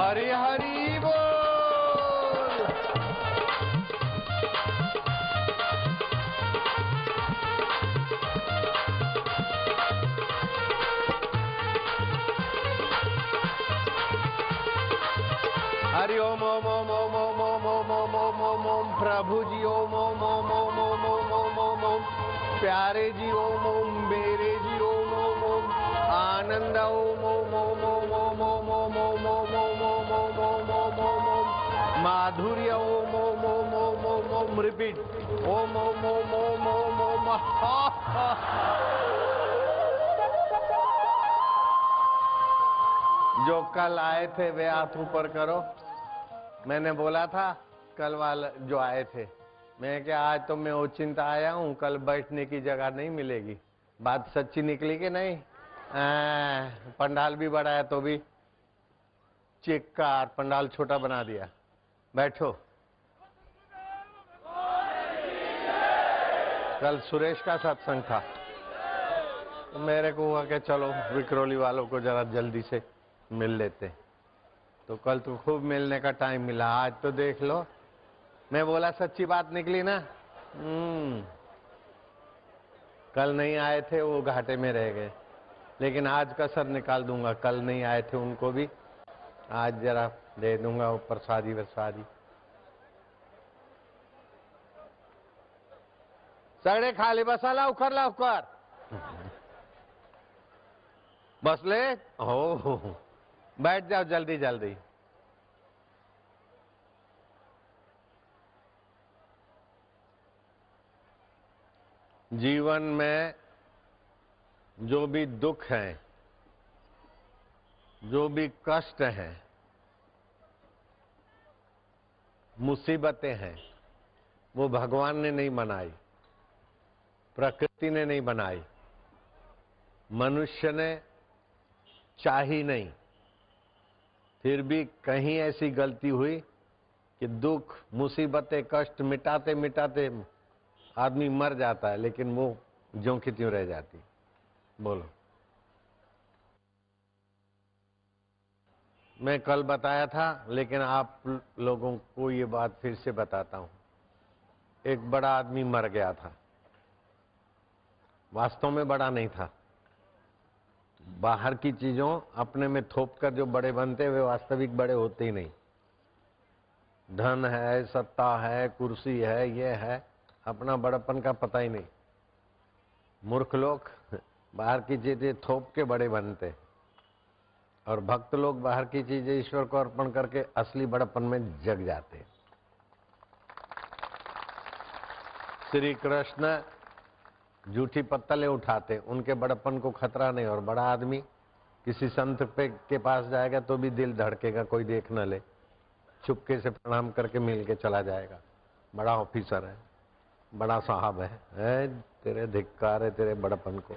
हरि हरि बोल। हरि ओम ओम ओम ओम ओम ओम ओम ओम ओम ओम ओम प्रभु जी ओम ओम ओम ओम ओम ओम ओम ओम ओम प्यारे जी ओम ओम मेरे जी ओम ओम ओम आनंद ओम ओम ओम ओम ओम ओम ओम ओम ओम ओम ओम ओम ओम ओम ओम ओम माधुर्य ओम ओम ओम ओम ओम ओम रिपीट ओम ओम ओम ओम ओम ओम। जो कल आए थे वे हाथ ऊपर करो। मैंने बोला था कल वाले जो आए थे, मैं क्या आज तो मैं ओचिंता आया हूं, कल बैठने की जगह नहीं मिलेगी। बात सच्ची निकली कि नहीं? पंडाल भी बड़ा है तो भी चिक्कार पंडाल छोटा बना दिया। बैठो। कल सुरेश का सत्संग था तो मेरे को हुआ कि चलो विक्रोली वालों को जरा जल्दी से मिल लेते। तो कल तो खूब मिलने का टाइम मिला, आज तो देख लो। मैं बोला सच्ची बात निकली ना। कल नहीं आए थे वो घाटे में रह गए, लेकिन आज का सर निकाल दूंगा। कल नहीं आए थे उनको भी आज जरा दे दूंगा वो प्रसादी वरसादी। सगळे खाली बसा लवकर लवकर। बसले हो, बैठ जाओ जल्दी जल्दी। जीवन में जो भी दुख है, जो भी कष्ट है, मुसीबतें हैं, वो भगवान ने नहीं बनाई, प्रकृति ने नहीं बनाई, मनुष्य ने चाही नहीं। फिर भी कहीं ऐसी गलती हुई कि दुख मुसीबतें कष्ट मिटाते मिटाते आदमी मर जाता है, लेकिन वो ज्यों की त्यों रह जाती। बोलो। मैं कल बताया था, लेकिन आप लोगों को ये बात फिर से बताता हूं। एक बड़ा आदमी मर गया था, वास्तव में बड़ा नहीं था। बाहर की चीजों अपने में थोप कर जो बड़े बनते वे वास्तविक बड़े होते ही नहीं। धन है, सत्ता है, कुर्सी है, ये है, अपना बड़प्पन का पता ही नहीं। मूर्ख लोग बाहर की चीजें थोप के बड़े बनते, और भक्त लोग बाहर की चीजें ईश्वर को अर्पण करके असली बड़प्पन में जग जाते। श्री कृष्ण झूठी पत्तलें उठाते, उनके बड़प्पन को खतरा नहीं। और बड़ा आदमी किसी संत के पास जाएगा तो भी दिल धड़केगा, कोई देख न ले, चुपके से प्रणाम करके मिल के चला जाएगा। बड़ा ऑफिसर है, बड़ा साहब है, तेरे धिक्कार है तेरे बड़प्पन को।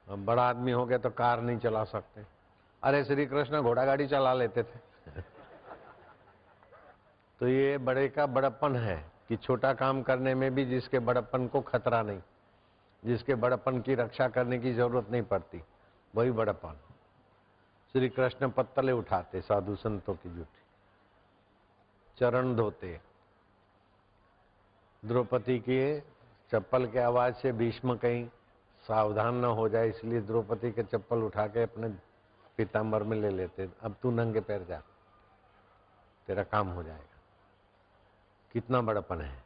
अब बड़ा आदमी हो गया तो कार नहीं चला सकते। अरे श्री कृष्ण घोड़ा गाड़ी चला लेते थे। तो ये बड़े का बड़प्पन है कि छोटा काम करने में भी जिसके बड़प्पन को खतरा नहीं, जिसके बड़प्पन की रक्षा करने की जरूरत नहीं पड़ती, वही बड़प्पन। श्री कृष्ण पत्तले उठाते साधु संतों की झूठी, चरण धोते। द्रौपदी के चप्पल के आवाज से भीष्म कहीं सावधान न हो जाए, इसलिए द्रौपदी के चप्पल उठा के अपने पीताम्बर में ले लेते। अब तू नंगे पैर जा, तेरा काम हो जाएगा। कितना बड़प्पन है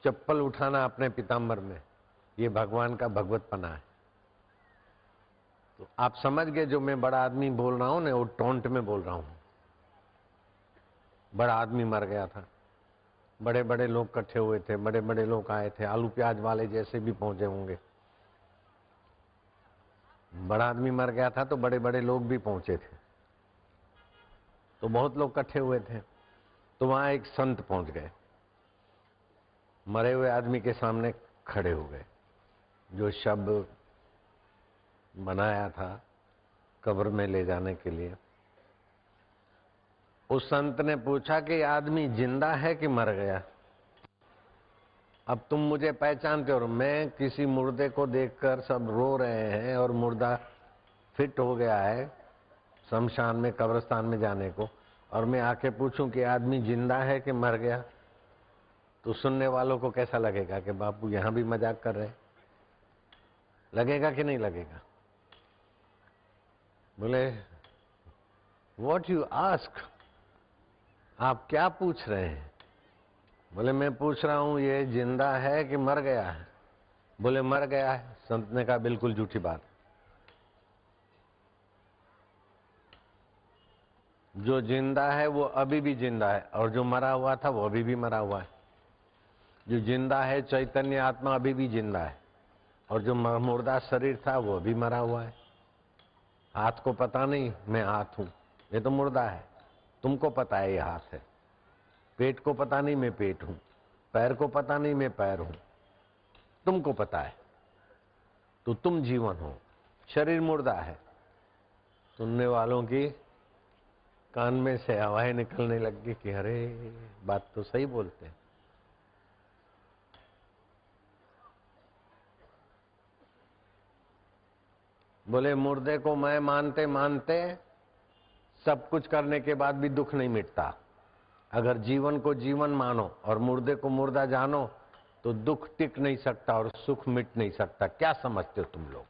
चप्पल उठाना अपने पीताम्बर में, ये भगवान का भगवतपना है। तो आप समझ गए जो मैं बड़ा आदमी बोल रहा हूं ना, वो टोंट में बोल रहा हूं। बड़ा आदमी मर गया था, बड़े बड़े लोग इकट्ठे हुए थे, बड़े बड़े लोग आए थे, आलू प्याज वाले जैसे भी पहुंचे होंगे। बड़ा आदमी मर गया था तो बड़े बड़े लोग भी पहुंचे थे, तो बहुत लोग इकट्ठे हुए थे। तो वहां एक संत पहुंच गए, मरे हुए आदमी के सामने खड़े हो गए। जो शब्द बनाया था कब्र में ले जाने के लिए, उस संत ने पूछा कि आदमी जिंदा है कि मर गया? अब तुम मुझे पहचानते हो और मैं किसी मुर्दे को देखकर सब रो रहे हैं और मुर्दा फिट हो गया है शमशान में कब्रिस्तान में जाने को, और मैं आके पूछूं कि आदमी जिंदा है कि मर गया, तो सुनने वालों को कैसा लगेगा कि बापू यहां भी मजाक कर रहे हैं? लगेगा कि नहीं लगेगा? बोले व्हाट यू आस्क, आप क्या पूछ रहे हैं? बोले मैं पूछ रहा हूं ये जिंदा है कि मर गया है? बोले मर गया है। संत ने कहा बिल्कुल झूठी बात, जो जिंदा है वो अभी भी जिंदा है और जो मरा हुआ था वो अभी भी मरा हुआ है। जो जिंदा है चैतन्य आत्मा अभी भी जिंदा है, और जो मुर्दा शरीर था वो अभी मरा हुआ है। हाथ को पता नहीं मैं हाथ हूं, ये तो मुर्दा है। तुमको पता है ये हाथ है। पेट को पता नहीं मैं पेट हूं, पैर को पता नहीं मैं पैर हूं, तुमको पता है तो तुम जीवन हो, शरीर मुर्दा है। सुनने वालों की कान में से हवाएं निकलने लग गई कि अरे बात तो सही बोलते हैं। बोले मुर्दे को मैं मानते मानते सब कुछ करने के बाद भी दुख नहीं मिटता। अगर जीवन को जीवन मानो और मुर्दे को मुर्दा जानो तो दुख टिक नहीं सकता और सुख मिट नहीं सकता। क्या समझते हो तुम लोग?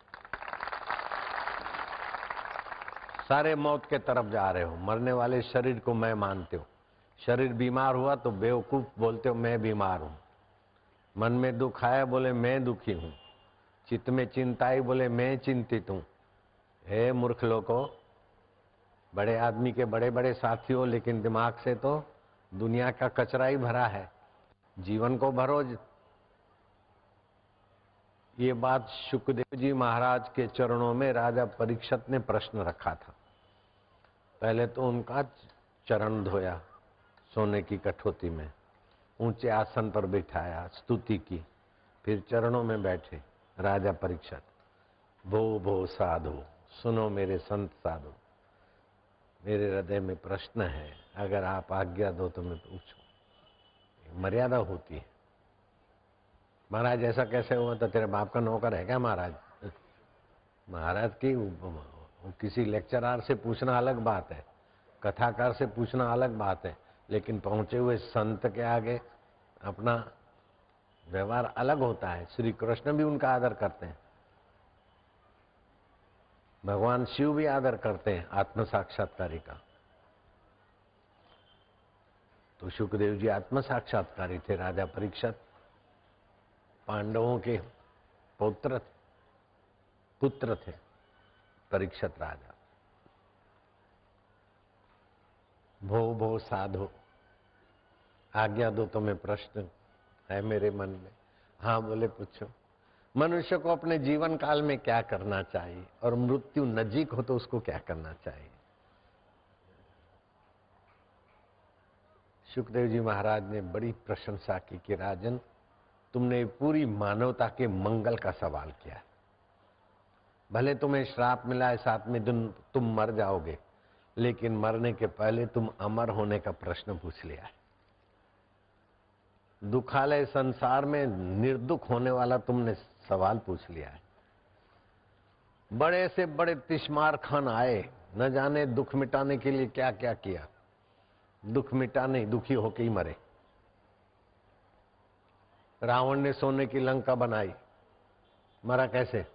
सारे मौत के तरफ जा रहे हो। मरने वाले शरीर को मैं मानते हो। शरीर बीमार हुआ तो बेवकूफ बोलते हो मैं बीमार हूं। मन में दुख आया बोले मैं दुखी हूं। चित्त में चिंता आई बोले मैं चिंतित हूं। हे मूर्ख लोगों, बड़े आदमी के बड़े बड़े साथी हो लेकिन दिमाग से तो दुनिया का कचरा ही भरा है। जीवन को भरो। ये बात शुकदेव जी महाराज के चरणों में राजा परीक्षित ने प्रश्न रखा था। पहले तो उनका चरण धोया सोने की कठौती में, ऊंचे आसन पर बिठाया, स्तुति की, फिर चरणों में बैठे। राजा परीक्षित, भो भो साधु, सुनो मेरे संत साधु, मेरे हृदय में प्रश्न है, अगर आप आज्ञा दो तो मैं पूछूं। मर्यादा होती है। महाराज ऐसा कैसे हुआ? तो तेरे बाप का नौकर है क्या महाराज? महाराज की किसी लेक्चरार से पूछना अलग बात है, कथाकार से पूछना अलग बात है, लेकिन पहुंचे हुए संत के आगे अपना व्यवहार अलग होता है। श्री कृष्ण भी उनका आदर करते हैं, भगवान शिव भी आदर करते हैं आत्म साक्षात्कारी का। तो शुकदेव जी आत्म साक्षात्कारी थे। राजा परीक्षित पांडवों के पुत्र थे परीक्षित राजा। भो भो साधो, आज्ञा दो तो मैं प्रश्न है मेरे मन में। हाँ बोले पूछो। मनुष्य को अपने जीवन काल में क्या करना चाहिए और मृत्यु नजीक हो तो उसको क्या करना चाहिए? शुकदेव जी महाराज ने बड़ी प्रशंसा की कि राजन, तुमने पूरी मानवता के मंगल का सवाल किया। भले तुम्हें श्राप मिला है 7वें दिन तुम मर जाओगे, लेकिन मरने के पहले तुम अमर होने का प्रश्न पूछ लिया है। दुखालय संसार में निर्दुख होने वाला तुमने सवाल पूछ लिया है। बड़े से बड़े तिश्मार खान आए, न जाने दुख मिटाने के लिए क्या क्या किया। दुख मिटा नहीं, दुखी होके ही मरे। रावण ने सोने की लंका बनाई, मरा कैसे?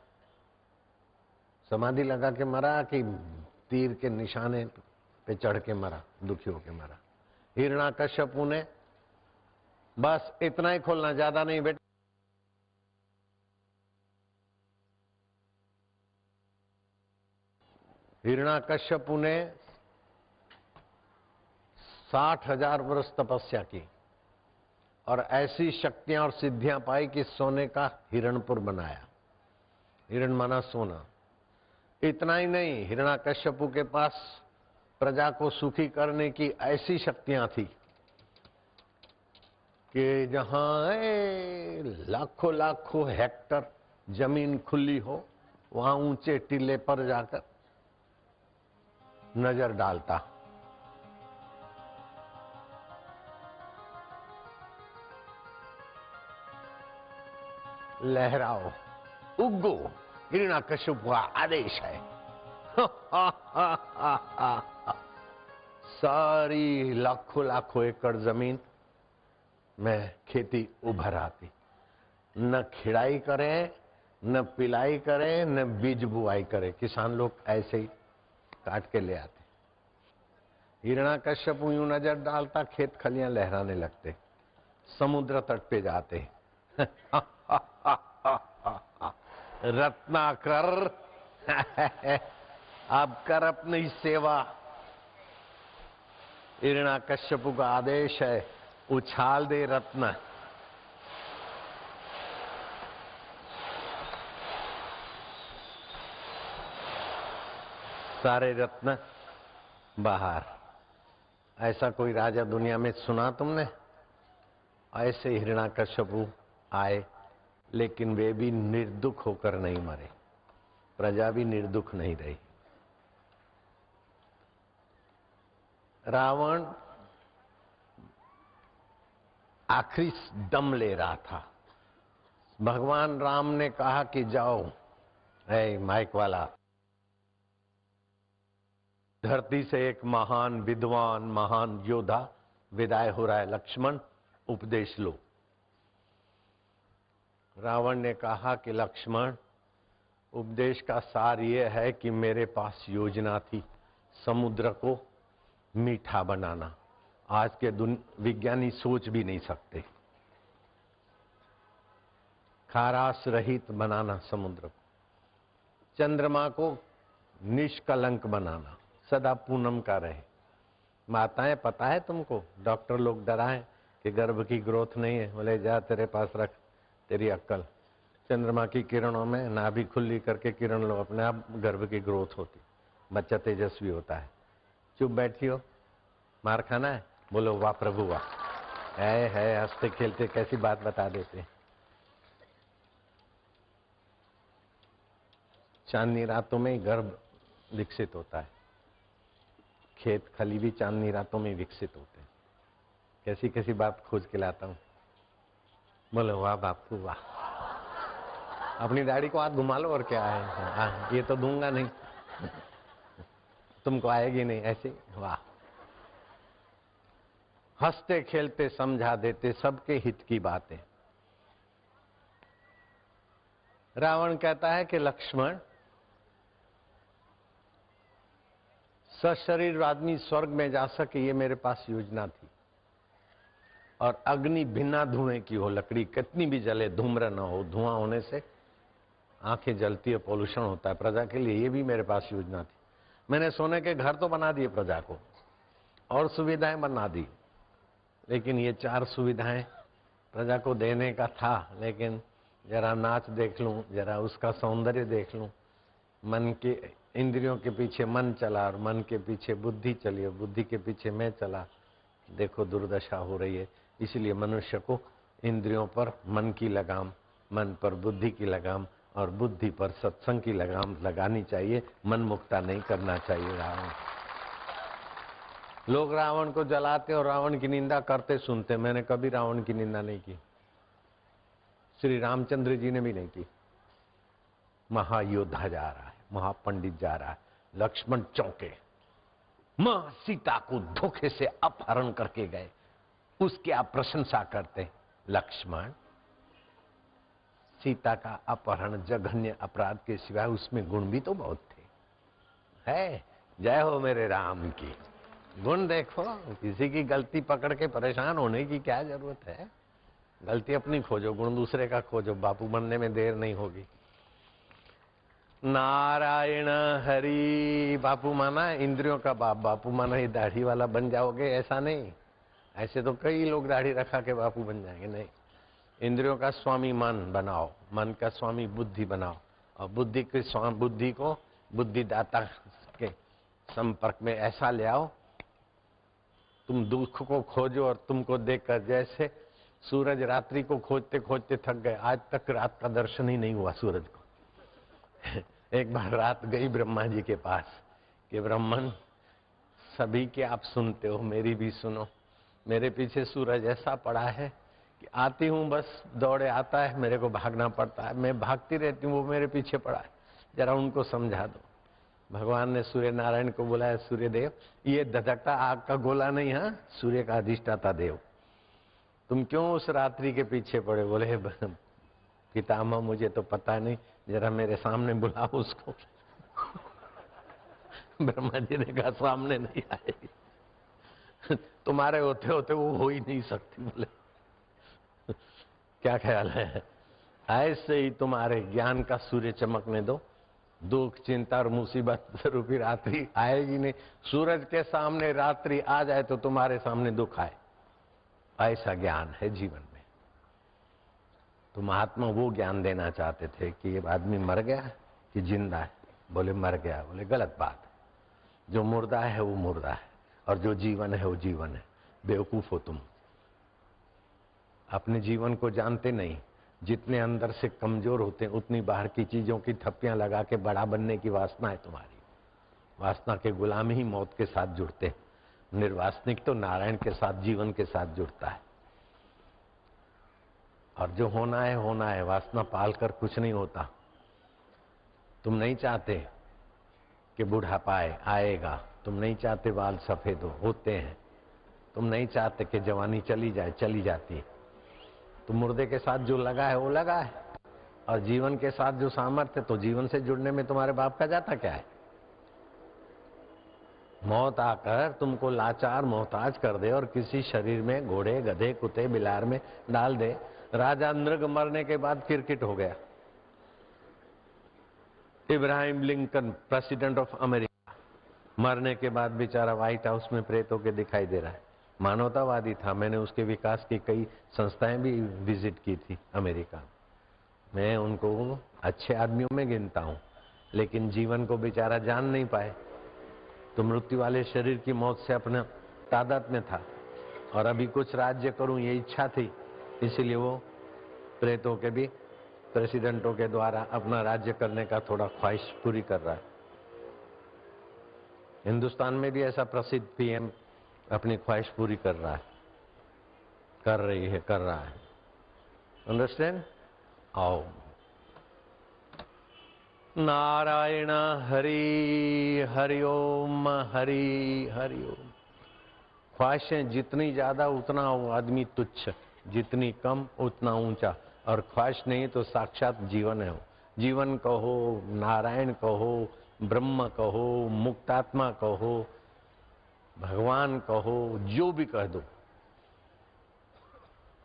समाधि लगा के मरा कि तीर के निशाने पे चढ़ के मरा, दुखी होके मरा। हिरण्याकश्यपु ने, बस इतना ही खोलना, ज्यादा नहीं बेटा। हिरण्याकश्यपु ने 60,000 वर्ष तपस्या की और ऐसी शक्तियां और सिद्धियां पाई कि सोने का हिरणपुर बनाया। हिरण माना सोना। इतना ही नहीं, हिरण्याकश्यपु के पास प्रजा को सुखी करने की ऐसी शक्तियां थी कि जहां लाखों लाखों हेक्टर जमीन खुली हो, वहां ऊंचे टीले पर जाकर नजर डालता। लहराओ, उगो, हिरण्यकश्यप का आदेश है। सारी लाखों लाखों एकड़ जमीन में खेती उभर आती, न खिड़ाई करे, न पिलाई करे, न बीज बुआई करे, किसान लोग ऐसे ही काट के ले आते। हिरण्यकश्यप यूं नजर डालता, खेत खलियां लहराने लगते, समुद्र तट पे जाते। रत्नाकर अब कर अपनी सेवा। हिरण्यकश्यप का आदेश है, उछाल दे रत्न। सारे रत्न बाहर। ऐसा कोई राजा दुनिया में सुना तुमने? ऐसे हिरण्यकश्यप आए, लेकिन वे भी निर्दुख होकर नहीं मरे, प्रजा भी निर्दुख नहीं रही। रावण आखिरी दम ले रहा था। भगवान राम ने कहा कि जाओ, है माइक वाला, धरती से एक महान विद्वान, महान योद्धा विदाई हो रहा है, लक्ष्मण उपदेश लो। रावण ने कहा कि लक्ष्मण, उपदेश का सार यह है कि मेरे पास योजना थी समुद्र को मीठा बनाना, आज के विज्ञानी सोच भी नहीं सकते। खाराश रहित बनाना समुद्र को, चंद्रमा को निष्कलंक बनाना, सदा पूनम का रहे। माताएं, पता है तुमको, डॉक्टर लोग डराएं कि गर्भ की ग्रोथ नहीं है, बोले जा तेरे पास रख तेरी अक्कल, चंद्रमा की किरणों में नाभि खुली करके किरण लो, अपने आप गर्भ की ग्रोथ होती, बच्चा तेजस्वी होता है। चुप बैठी हो, मार खाना है, बोलो वाह प्रभु वाह। है हंसते खेलते कैसी बात बता देते। चांदनी रातों में ही गर्भ विकसित होता है, खेत खली भी चांदनी रातों में विकसित होते हैं। कैसी कैसी बात खोज के लाता हूं, बोलो वाह बापू वाह। अपनी दाढ़ी को हाथ घुमा लो और क्या है, ये तो दूंगा नहीं, तुमको आएगी नहीं, ऐसे वाह। हंसते खेलते समझा देते, सबके हित की बातें। रावण कहता है कि लक्ष्मण, सशरीर आदमी स्वर्ग में जा सके ये मेरे पास योजना थी, और अग्नि बिना धुएं की हो, लकड़ी कितनी भी जले धूम्र न हो, धुआं होने से आंखें जलती है, पोल्यूशन होता है प्रजा के लिए, ये भी मेरे पास योजना थी। मैंने सोने के घर तो बना दिए प्रजा को और सुविधाएं बना दी, लेकिन ये 4 सुविधाएं प्रजा को देने का था, लेकिन जरा नाच देख लूं, जरा उसका सौंदर्य देख लूं, मन के इंद्रियों के पीछे मन चला और मन के पीछे बुद्धि चली और बुद्धि के पीछे मैं चला, देखो दुर्दशा हो रही है। इसलिए मनुष्य को इंद्रियों पर मन की लगाम, मन पर बुद्धि की लगाम और बुद्धि पर सत्संग की लगाम लगानी चाहिए, मन मुक्ता नहीं करना चाहिए। रावण, लोग रावण को जलाते और रावण की निंदा करते सुनते, मैंने कभी रावण की निंदा नहीं की, श्री रामचंद्र जी ने भी नहीं की। महायोद्धा जा रहा है, महापंडित जा रहा है, लक्ष्मण चौंके, मां सीता को धोखे से अपहरण करके गए, उसकी आप प्रशंसा करते। लक्ष्मण, सीता का अपहरण जघन्य अपराध के सिवाय उसमें गुण भी तो बहुत थे। है, जय हो मेरे राम की। गुण देखो, किसी की गलती पकड़ के परेशान होने की क्या जरूरत है, गलती अपनी खोजो, गुण दूसरे का खोजो, बापू बनने में देर नहीं होगी। नारायण हरि, बापू माना इंद्रियों का बाप, बापू माना ही दाढ़ी वाला बन जाओगे, ऐसा नहीं। ऐसे तो कई लोग दाढ़ी रखा के बापू बन जाएंगे, नहीं। इंद्रियों का स्वामी मन बनाओ, मन का स्वामी बुद्धि बनाओ, और बुद्धि के स्वामी बुद्धि को बुद्धिदाता के संपर्क में ऐसा ले आओ, तुम दुख को खोजो और तुमको देखकर, जैसे सूरज रात्रि को खोजते खोजते थक गए, आज तक रात का दर्शन ही नहीं हुआ सूरज को। एक बार रात गई ब्रह्मा जी के पास कि ब्रह्मन, सभी के आप सुनते हो, मेरी भी सुनो, मेरे पीछे सूरज ऐसा पड़ा है कि आती हूँ बस दौड़े आता है, मेरे को भागना पड़ता है, मैं भागती रहती हूँ, वो मेरे पीछे पड़ा है, जरा उनको समझा दो। भगवान ने सूर्य नारायण को बुलाया, सूर्य देव ये धधकता आग का गोला नहीं, हाँ सूर्य का अधिष्ठाता देव, तुम क्यों उस रात्रि के पीछे पड़े? बोले पितामह मुझे तो पता नहीं, जरा मेरे सामने बुलाओ उसको। ब्रह्मा जी ने कहा सामने नहीं आएगी, तुम्हारे होते होते वो हो ही नहीं सकती। बोले क्या ख्याल है? ऐसे ही तुम्हारे ज्ञान का सूर्य चमकने दो, दुख चिंता और मुसीबत रूपी रात्रि आएगी नहीं। सूरज के सामने रात्रि आ जाए तो तुम्हारे सामने दुख आए, ऐसा ज्ञान है जीवन में। तो महात्मा वो ज्ञान देना चाहते थे कि ये आदमी मर गया कि जिंदा है? बोले मर गया। बोले गलत बात, जो मुर्दा है वो मुर्दा है और जो जीवन है वो जीवन है। बेवकूफ हो तुम, अपने जीवन को जानते नहीं। जितने अंदर से कमजोर होते हैं उतनी बाहर की चीजों की थप्पियां लगा के बड़ा बनने की वासना है तुम्हारी। वासना के गुलाम ही मौत के साथ जुड़ते हैं। निर्वासनिक तो नारायण के साथ, जीवन के साथ जुड़ता है। और जो होना है होना है, वासना पाल कर कुछ नहीं होता। तुम नहीं चाहते कि बुढ़ापा आएगा, तुम नहीं चाहते बाल सफेद होते हैं, तुम नहीं चाहते कि जवानी चली जाए, चली जाती है। तो मुर्दे के साथ जो लगा है वो लगा है, और जीवन के साथ जो सामर्थ्य, तो जीवन से जुड़ने में तुम्हारे बाप का जाता क्या है? मौत आकर तुमको लाचार मोहताज कर दे और किसी शरीर में घोड़े गधे कुत्ते बिलार में डाल दे। राजा नृग मरने के बाद क्रिकेट हो गया। Ibrahim Lincoln president of America मरने के बाद बेचारा व्हाइट हाउस में प्रेत होकर दिखाई दे रहा है। मानवतावादी था, मैंने उसके विकास की कई संस्थाएं भी विजिट की थी अमेरिका। मैं उनको अच्छे आदमियों में गिनता हूं, लेकिन जीवन को बेचारा जान नहीं पाए। तो मृत्यु वाले शरीर की मौत से अपना तादाद में था, और अभी कुछ राज्य करूं ये इच्छा थी, इसीलिए वो प्रेतों के भी प्रेसिडेंटों के द्वारा अपना राज्य करने का थोड़ा ख्वाहिश पूरी कर रहा है। हिंदुस्तान में भी ऐसा प्रसिद्ध पीएम अपनी ख्वाहिश पूरी कर रहा है, कर रही है, कर रहा है। अंडरस्टैंड? आओ। नारायण हरि हरि ओम, हरि हरि ओम। ख्वाहिशें जितनी ज्यादा उतना वो आदमी तुच्छ, जितनी कम उतना ऊंचा। और ख्वाहिश नहीं तो साक्षात जीवन है। जीवन कहो, नारायण कहो, ब्रह्म कहो, मुक्तात्मा कहो, भगवान कहो, जो भी कह दो।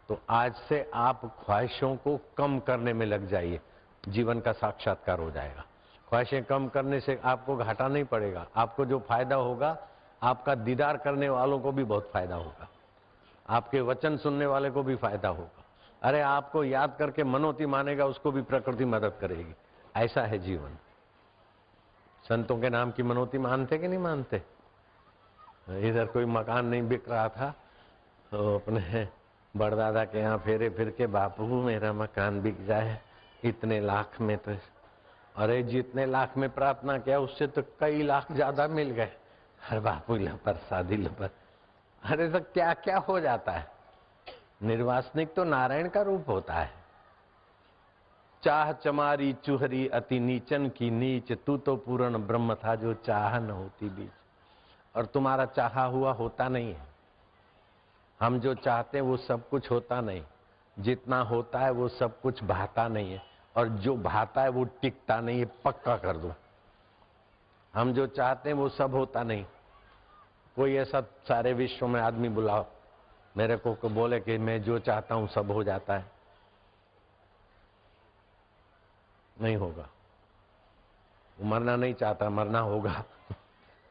तो आज से आप ख्वाहिशों को कम करने में लग जाइए, जीवन का साक्षात्कार हो जाएगा। ख्वाहिशें कम करने से आपको घाटा नहीं पड़ेगा। आपको जो फायदा होगा, आपका दीदार करने वालों को भी बहुत फायदा होगा, आपके वचन सुनने वाले को भी फायदा होगा। अरे आपको याद करके मनोती मानेगा, उसको भी प्रकृति मदद करेगी। ऐसा है जीवन। संतों के नाम की मनोती मानते कि नहीं मानते? इधर कोई मकान नहीं बिक रहा था, तो अपने बड़दादा के यहाँ फेरे फिर के, बापू मेरा मकान बिक जाए इतने लाख में। तो अरे जितने लाख में प्रार्थना किया उससे तो कई लाख ज्यादा मिल गए। हर बापू लपर शादी लपर। अरे तो क्या क्या हो जाता है। निर्वासनिक तो नारायण का रूप होता है। चाह चमारी चुहरी अति नीचन की नीच, तू तो पूर्ण ब्रह्म था जो चाह न होती बीच। और तुम्हारा चाहा हुआ होता नहीं है। हम जो चाहते हैं वो सब कुछ होता नहीं, जितना होता है वो सब कुछ भाता नहीं है, और जो भाता है वो टिकता नहीं है, पक्का कर दो। हम जो चाहते हैं वो सब होता नहीं। कोई ऐसा सारे विश्व में आदमी बुलाओ मेरे को बोले कि मैं जो चाहता हूं सब हो जाता है, नहीं होगा। वो मरना नहीं चाहता, मरना होगा।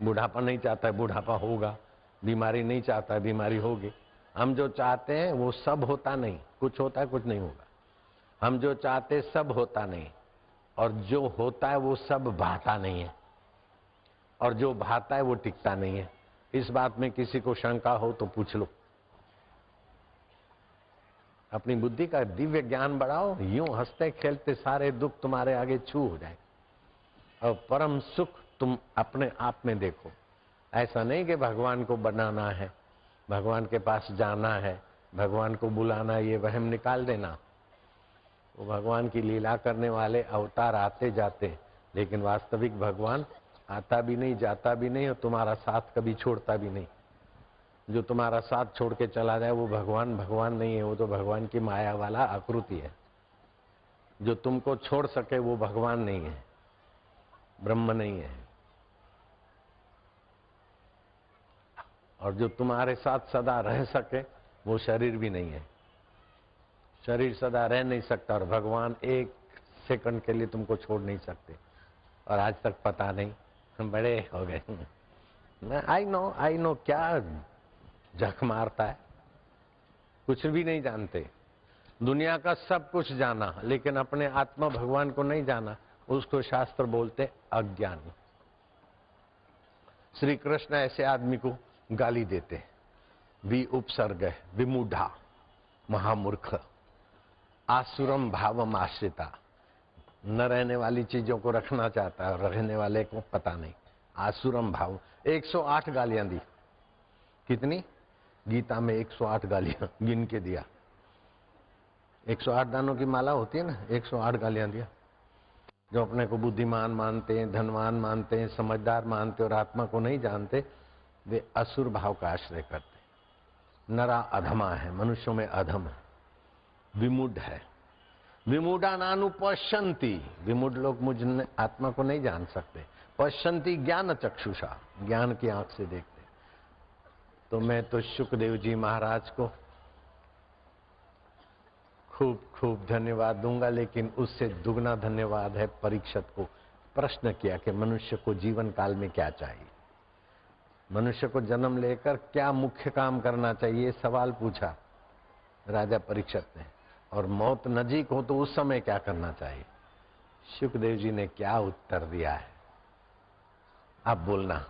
बुढ़ापा नहीं चाहता है, बुढ़ापा होगा। बीमारी नहीं चाहता है, बीमारी होगी। हम जो चाहते हैं वो सब होता नहीं, कुछ होता है कुछ नहीं होगा। हम जो चाहते हैं सब होता नहीं, और जो होता है वो सब भाता नहीं है, और जो भाता है वो टिकता नहीं है। इस बात में किसी को शंका हो तो पूछ लो। अपनी बुद्धि का दिव्य ज्ञान बढ़ाओ, यूं हंसते खेलते सारे दुख तुम्हारे आगे छू हो जाए, और परम सुख तुम अपने आप में देखो। ऐसा नहीं कि भगवान को बनाना है, भगवान के पास जाना है, भगवान को बुलाना, ये वहम निकाल देना। वो भगवान की लीला करने वाले अवतार आते जाते, लेकिन वास्तविक भगवान आता भी नहीं, जाता भी नहीं, और तुम्हारा साथ कभी छोड़ता भी नहीं। जो तुम्हारा साथ छोड़ के चला जाए वो भगवान भगवान नहीं है, वो तो भगवान की माया वाला आकृति है। जो तुमको छोड़ सके वो भगवान नहीं है, ब्रह्म नहीं है। और जो तुम्हारे साथ सदा रह सके वो शरीर भी नहीं है। शरीर सदा रह नहीं सकता, और भगवान एक सेकंड के लिए तुमको छोड़ नहीं सकते। और आज तक पता नहीं, हम बड़े हो गए। आई नो क्या झक मारता है, कुछ भी नहीं जानते। दुनिया का सब कुछ जाना, लेकिन अपने आत्मा भगवान को नहीं जाना, उसको शास्त्र बोलते अज्ञानी। श्री कृष्ण ऐसे आदमी को गाली देते, वि उपसर्ग विमूढ़ा, महामूर्ख, आसुरम भावम आश्रिता। न रहने वाली चीजों को रखना चाहता है और रहने वाले को पता नहीं। आसुरम भाव, 108 गालियां दी। कितनी? गीता में 108 गालियां गिन के दिया। 108 दानों की माला होती है ना, 108 गालियां दिया। जो अपने को बुद्धिमान मानते हैं, धनवान मानते हैं, समझदार मानते और आत्मा को नहीं जानते, वे असुर भाव का आश्रय करते। नरा अधमा है, मनुष्यों में अधम है, विमूढ़ है। विमूढ़ा नानु पश्यन्ति, विमूढ़ लोग मुझ आत्मा को नहीं जान सकते। पश्यन्ति ज्ञान चक्षुषा, ज्ञान की आंख से देखते। तो मैं तो शुकदेव जी महाराज को खूब खूब धन्यवाद दूंगा, लेकिन उससे दुगना धन्यवाद है परीक्षित को। प्रश्न किया कि मनुष्य को जीवन काल में क्या चाहिए, मनुष्य को जन्म लेकर क्या मुख्य काम करना चाहिए, सवाल पूछा राजा परीक्षित ने। और मौत नजीक हो तो उस समय क्या करना चाहिए। शुकदेव जी ने क्या उत्तर दिया है, आप बोलना।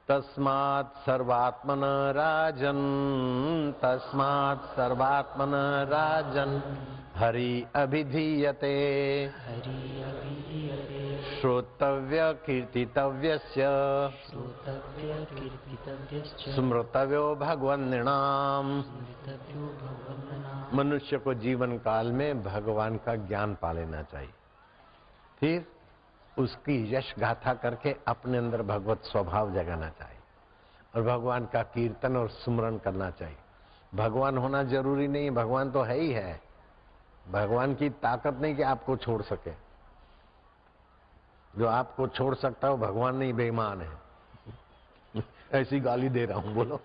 तस्मात् सर्वात्मन राजन, तस्मात् सर्वात्मन राजन, हरि अभिधीयते, श्रोतव्य कीर्तितव्यस्य, स्मृतव्यो भगवन्नृणाम्। मनुष्य को जीवन काल में भगवान का ज्ञान पा लेना चाहिए, फिर उसकी यश गाथा करके अपने अंदर भगवत स्वभाव जगाना चाहिए, और भगवान का कीर्तन और सुमरन करना चाहिए। भगवान होना जरूरी नहीं, भगवान तो है ही है। भगवान की ताकत नहीं कि आपको छोड़ सके। जो आपको छोड़ सकता है वो भगवान नहीं, बेईमान है। ऐसी गाली दे रहा हूं, बोलो।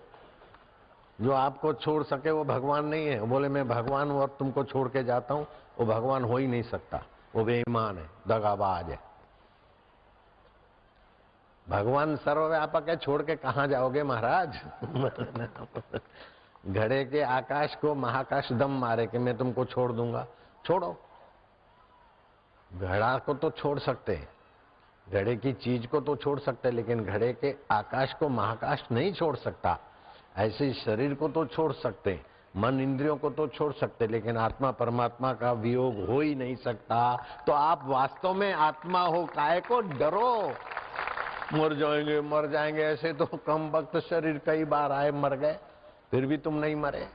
जो आपको छोड़ सके वो भगवान नहीं है। बोले मैं भगवान हूं और तुमको छोड़ के जाता हूं, वो भगवान हो ही नहीं सकता, वो बेईमान है, दगाबाज है। भगवान सर्वव्यापक है, छोड़ के कहां जाओगे महाराज। घड़े के आकाश को महाकाश दम मारे कि मैं तुमको छोड़ दूंगा, छोड़ो। घड़ा को तो छोड़ सकते, घड़े की चीज को तो छोड़ सकते, लेकिन घड़े के आकाश को महाकाश नहीं छोड़ सकता। ऐसे शरीर को तो छोड़ सकते, मन इंद्रियों को तो छोड़ सकते, लेकिन आत्मा परमात्मा का वियोग हो ही नहीं सकता। तो आप वास्तव में आत्मा हो, काहे को डरो। मर जाएंगे ऐसे तो कम वक्त शरीर कई बार आए, मर गए, फिर भी तुम नहीं मरे।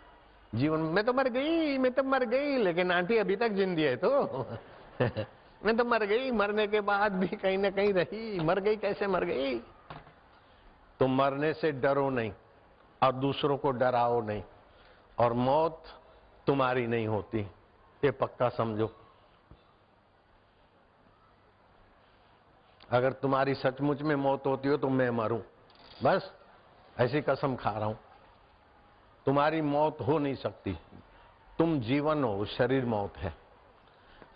जीवन में तो मर गई, लेकिन आंटी अभी तक जिंदी है तो। मैं तो मर गई, मरने के बाद भी कहीं ना कहीं रही। मर गई, कैसे मर गई। तो मरने से डरो नहीं और दूसरों को डराओ नहीं, और मौत तुम्हारी नहीं होती, ये पक्का समझो। अगर तुम्हारी सचमुच में मौत होती हो तो मैं मरूं, बस ऐसी कसम खा रहा हूं। तुम्हारी मौत हो नहीं सकती, तुम जीवन हो, शरीर मौत है।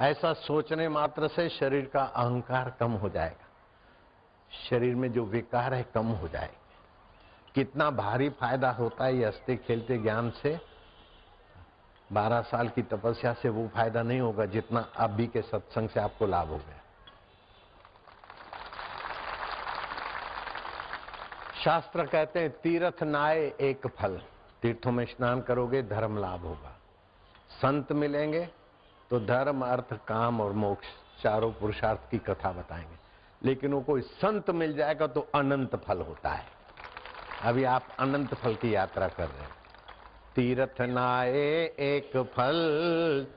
ऐसा सोचने मात्र से शरीर का अहंकार कम हो जाएगा, शरीर में जो विकार है कम हो जाएगा। कितना भारी फायदा होता है ये हंसते खेलते ज्ञान से। 12 साल की तपस्या से वो फायदा नहीं होगा जितना अभी के सत्संग से आपको लाभ हो गया। शास्त्र कहते हैं तीर्थ नाए एक फल, तीर्थों में स्नान करोगे धर्म लाभ होगा। संत मिलेंगे तो धर्म अर्थ काम और मोक्ष चारों पुरुषार्थ की कथा बताएंगे, लेकिन वो कोई संत मिल जाएगा तो अनंत फल होता है। अभी आप अनंत फल की यात्रा कर रहे हैं। तीर्थ नाए एक फल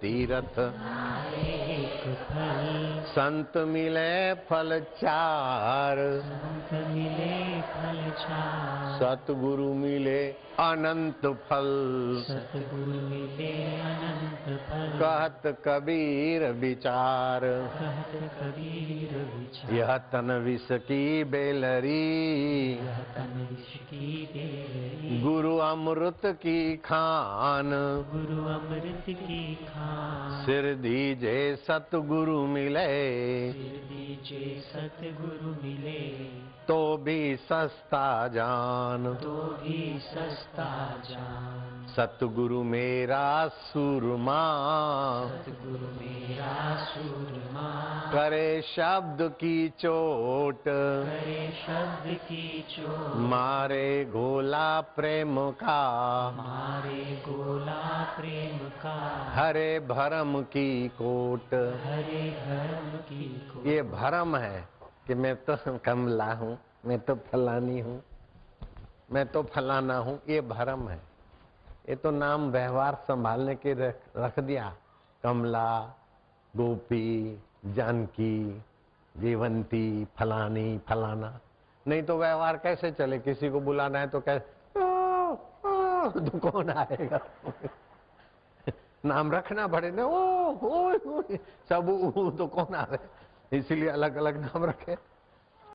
तीर्थ एक फल, संत मिले फल चार, संत मिले फल चार, सतगुरु मिले अनंत फल, सतगुरु मिले अनंत फल, कहत कबीर विचार, कहत कबीर विचार, यह तन विष की बेलरी, यह तन विष की बेलरी, गुरु अमृत की खान, गुरु अमृत की खान, सिर दीजे सतगुरु मिले, सिर दीजे सतगुरु मिले, तो भी सस्ता जान, तो भी सस्ता जान, सतगुरु मेरा सुरमा, सतगुरु मेरा सूरमा, करे शब्द की चोट, करे शब्द की चोट, मारे गोला प्रेम का, मारे गोला प्रेम का, हरे भरम की कोट। हरे धर्म की को, ये भरम है कि मैं तो कमला हूँ, मैं तो फलानी हूँ, मैं तो फलाना हूँ, ये भरम है। ये तो नाम व्यवहार संभालने के रख दिया, कमला, गोपी, जानकी, जीवंती, फलानी, फलाना। नहीं तो व्यवहार कैसे चले? किसी को बुलाना है तो कैसे, तो कौन आएगा? नाम रखना पड़ेगा, ओ सब तो कौन आ रहे, इसीलिए अलग अलग नाम रखे।